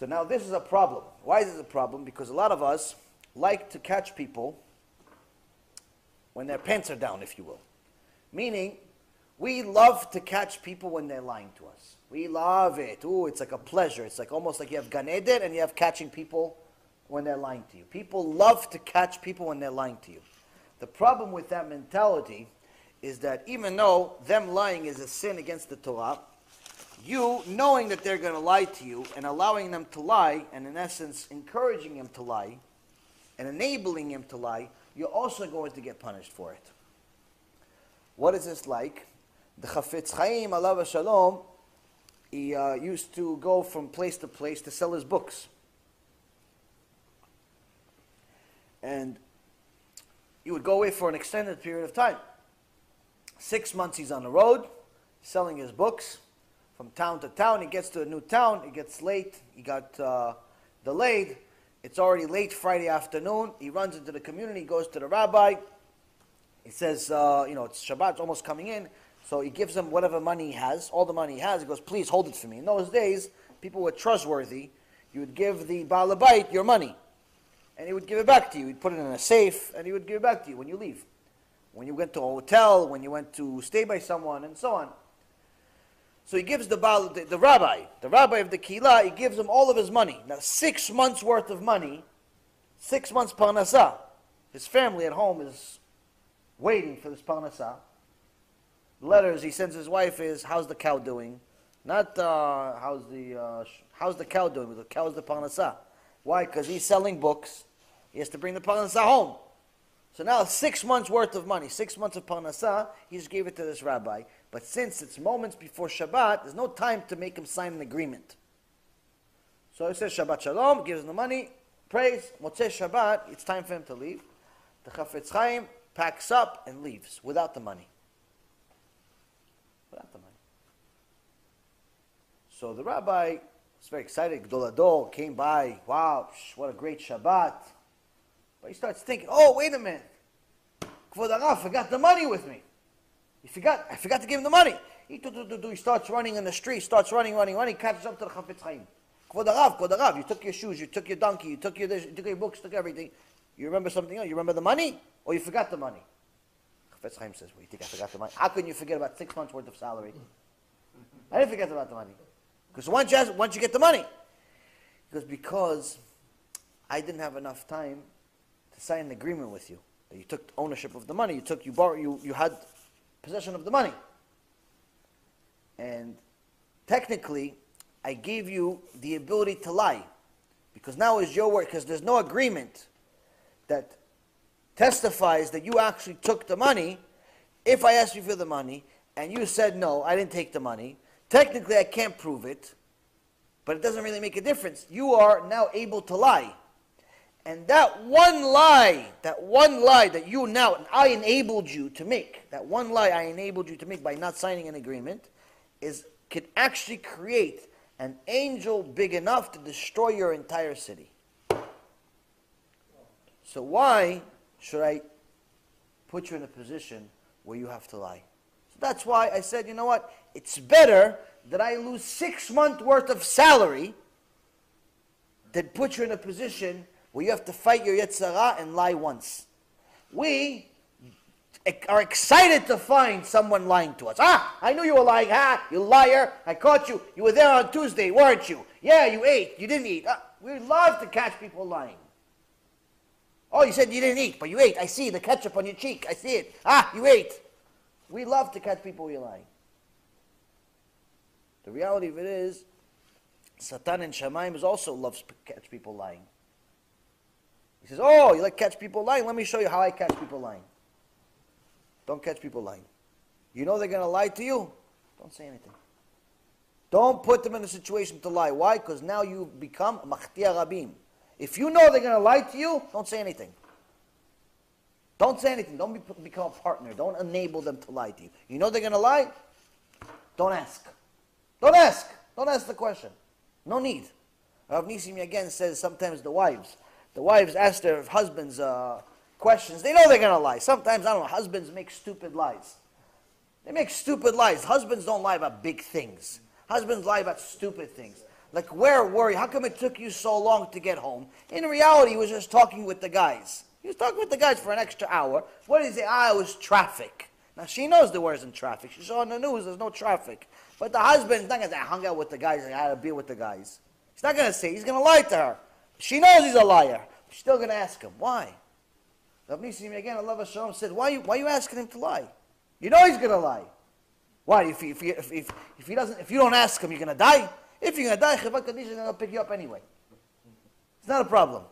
So now this is a problem. Why is this a problem? Because a lot of us like to catch people when their pants are down, if you will. Meaning, we love to catch people when they're lying to us. We love it. Ooh, it's like a pleasure. It's like almost like you have Gan Eden and you have catching people when they're lying to you. People love to catch people when they're lying to you. The problem with that mentality is that even though them lying is a sin against the Torah, you, knowing that they're going to lie to you and allowing them to lie, and in essence encouraging them to lie and enabling him to lie, you're also going to get punished for it. What is this like? The Chofetz Chaim, alav shalom, he used to go from place to place to sell his books. And he would go away for an extended period of time. 6 months he's on the road, selling his books. From town to town, he gets to a new town, he gets late, he got delayed. It's already late Friday afternoon. He runs into the community, goes to the rabbi. He says, it's Shabbat, it's almost coming in. So he gives him whatever money he has, all the money he has. He goes, please hold it for me. In those days, people were trustworthy. You would give the Baal Habayit your money, and he would give it back to you. He'd put it in a safe, and he would give it back to you when you leave. When you went to a hotel, when you went to stay by someone, and so on. So he gives the rabbi of the Kehillah, he gives him all of his money. Now 6 months worth of money, 6 months parnasah. His family at home is waiting for this parnasah. Letters he sends his wife is, how's the cow doing? Not how's the cow doing? The cow's the parnasah. Why? Because he's selling books. He has to bring the parnasah home. So now 6 months worth of money, 6 months of parnasah, he just gave it to this rabbi. But since it's moments before Shabbat, there's no time to make him sign an agreement. So he says Shabbat Shalom, gives him the money, prays, Motzei Shabbat, it's time for him to leave. The Chofetz Chaim packs up and leaves without the money. Without the money. So the rabbi was very excited. Gdol Hador came by. Wow, what a great Shabbat. But he starts thinking, oh, wait a minute. Kvod Harav forgot the money with me. I forgot to give him the money. He starts running in the street, starts running, catches up to the Chofetz Chaim. Kvod Harav, you took your shoes, you took your donkey, you took your books, you took everything. You remember something else? You remember the money? Or you forgot the money? Chofetz Chaim says, well, you think I forgot the money? How can you forget about 6 months worth of salary? I didn't forget about the money. Because once you get the money. Because I didn't have enough time to sign an agreement with you. That you took ownership of the money. You had possession of the money. And technically, I gave you the ability to lie. Because now is your word. Because there's no agreement that testifies that you actually took the money. If I asked you for the money, and you said no, I didn't take the money, technically I can't prove it, but it doesn't really make a difference. You are now able to lie. And that one lie that I enabled you to make, that one lie I enabled you to make by not signing an agreement, could actually create an angel big enough to destroy your entire city. So why should I put you in a position where you have to lie? So that's why I said, you know what? It's better that I lose 6 months worth of salary than put you in a position where you have to fight your Yetzer Hara and lie once. We are excited to find someone lying to us. I knew you were lying. You liar. I caught you. You were there on Tuesday, weren't you? Yeah, you ate. You didn't eat. We love to catch people lying. Oh, you said you didn't eat, but you ate. I see the ketchup on your cheek. I see it. You ate. We love to catch people lying. The reality of it is, Satan in Shamayim also loves to catch people lying. He says, oh, you like to catch people lying? Let me show you how I catch people lying. Don't catch people lying. You know they're going to lie to you? Don't say anything. Don't put them in a situation to lie. Why? Because now you've become Machtia Rabim. If you know they're going to lie to you, don't say anything. Don't say anything. Don't become a partner. Don't enable them to lie to you. You know they're going to lie? Don't ask. Don't ask. Don't ask the question. No need. Rav Nisim again says sometimes the wives ask their husbands questions. They know they're going to lie. Sometimes, I don't know, husbands make stupid lies. They make stupid lies. Husbands don't lie about big things. Husbands lie about stupid things. Like, where were you? How come it took you so long to get home? In reality, he was just talking with the guys. He was talking with the guys for an extra hour. What did he say? It was traffic. Now, she knows there wasn't traffic. She saw on the news there's no traffic. But the husband's not going to say, I hung out with the guys, I had a beer with the guys. He's not going to say, he's going to lie to her. She knows he's a liar. She's still going to ask him. Why? Rabbi Nissim, again, Allah Hashem said, why are you asking him to lie? You know he's going to lie. Why? If you don't ask him, you're going to die? If you're going to die, Chevak Kaddish is going to pick you up anyway. It's not a problem.